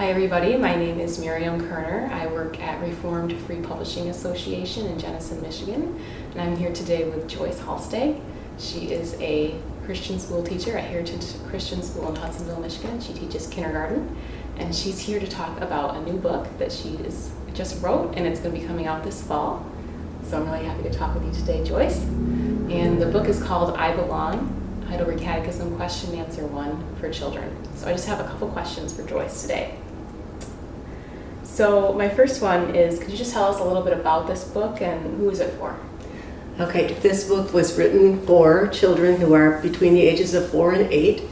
Hi everybody, my name is Miriam Kerner. I work at Reformed Free Publishing Association in Jenison, Michigan, and I'm here today with Joyce Holstege. She is a Christian school teacher at Heritage Christian School in Hudsonville, Michigan. She teaches kindergarten, and she's here to talk about a new book that she just wrote, and it's going to be coming out this fall. So I'm really happy to talk with you today, Joyce. And the book is called I Belong, Heidelberg Catechism Question and Answer 1 for Children. So I just have a couple questions for Joyce today. So my first one is, could you just tell us a little bit about this book and who is it for? Okay, this book was written for children who are between the ages of 4 and 8.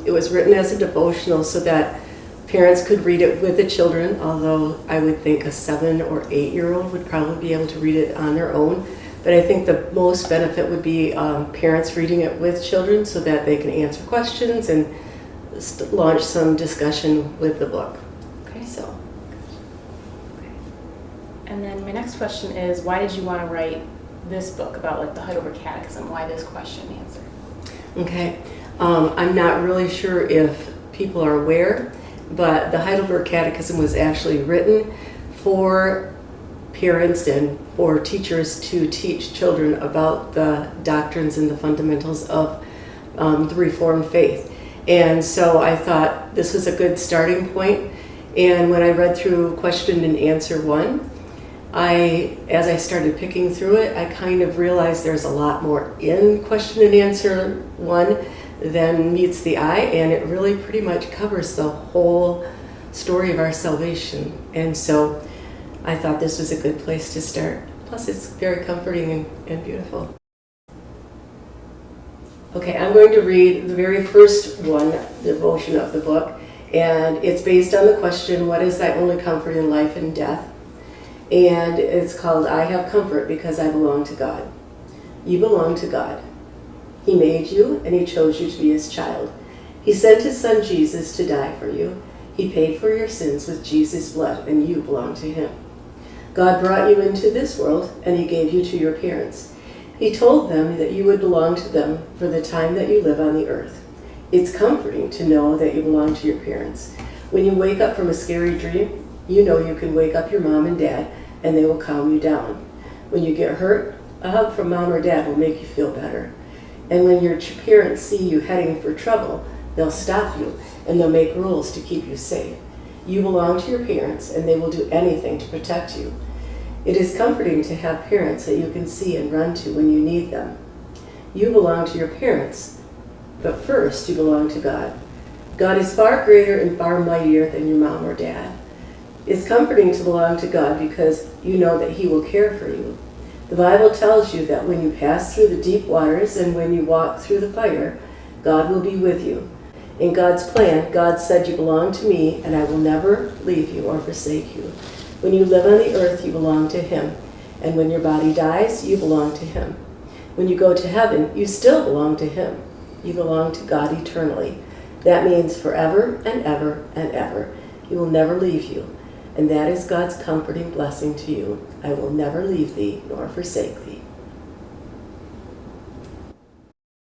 It was written as a devotional so that parents could read it with the children, although I would think a 7 or 8-year-old would probably be able to read it on their own. But I think the most benefit would be parents reading it with children so that they can answer questions and launch some discussion with the book. Okay. And then my next question is, why did you want to write this book about the Heidelberg Catechism? Why this question and answer? Okay, I'm not really sure if people are aware, but the Heidelberg Catechism was actually written for parents and for teachers to teach children about the doctrines and the fundamentals of the Reformed faith. And so I thought this was a good starting point. And when I read through question and answer 1, as I started picking through it, I kind of realized there's a lot more in question and answer 1 than meets the eye, and it really pretty much covers the whole story of our salvation. And so I thought this was a good place to start. Plus it's very comforting and beautiful. Okay, I'm going to read the very first one, devotion of the book, and it's based on the question, what is thy only comfort in life and death? And it's called, I have comfort because I belong to God. You belong to God. He made you and He chose you to be His child. He sent His Son Jesus to die for you. He paid for your sins with Jesus' blood, and you belong to Him. God brought you into this world and He gave you to your parents. He told them that you would belong to them for the time that you live on the earth. It's comforting to know that you belong to your parents. When you wake up from a scary dream, you know you can wake up your mom and dad and they will calm you down. When you get hurt, a hug from mom or dad will make you feel better. And when your parents see you heading for trouble, they'll stop you and they'll make rules to keep you safe. You belong to your parents and they will do anything to protect you. It is comforting to have parents that you can see and run to when you need them. You belong to your parents, but first you belong to God. God is far greater and far mightier than your mom or dad. It's comforting to belong to God because you know that He will care for you. The Bible tells you that when you pass through the deep waters and when you walk through the fire, God will be with you. In God's plan, God said, you belong to me and I will never leave you or forsake you. When you live on the earth, you belong to Him. And when your body dies, you belong to Him. When you go to heaven, you still belong to Him. You belong to God eternally. That means forever and ever and ever. He will never leave you. And that is God's comforting blessing to you. I will never leave thee nor forsake thee.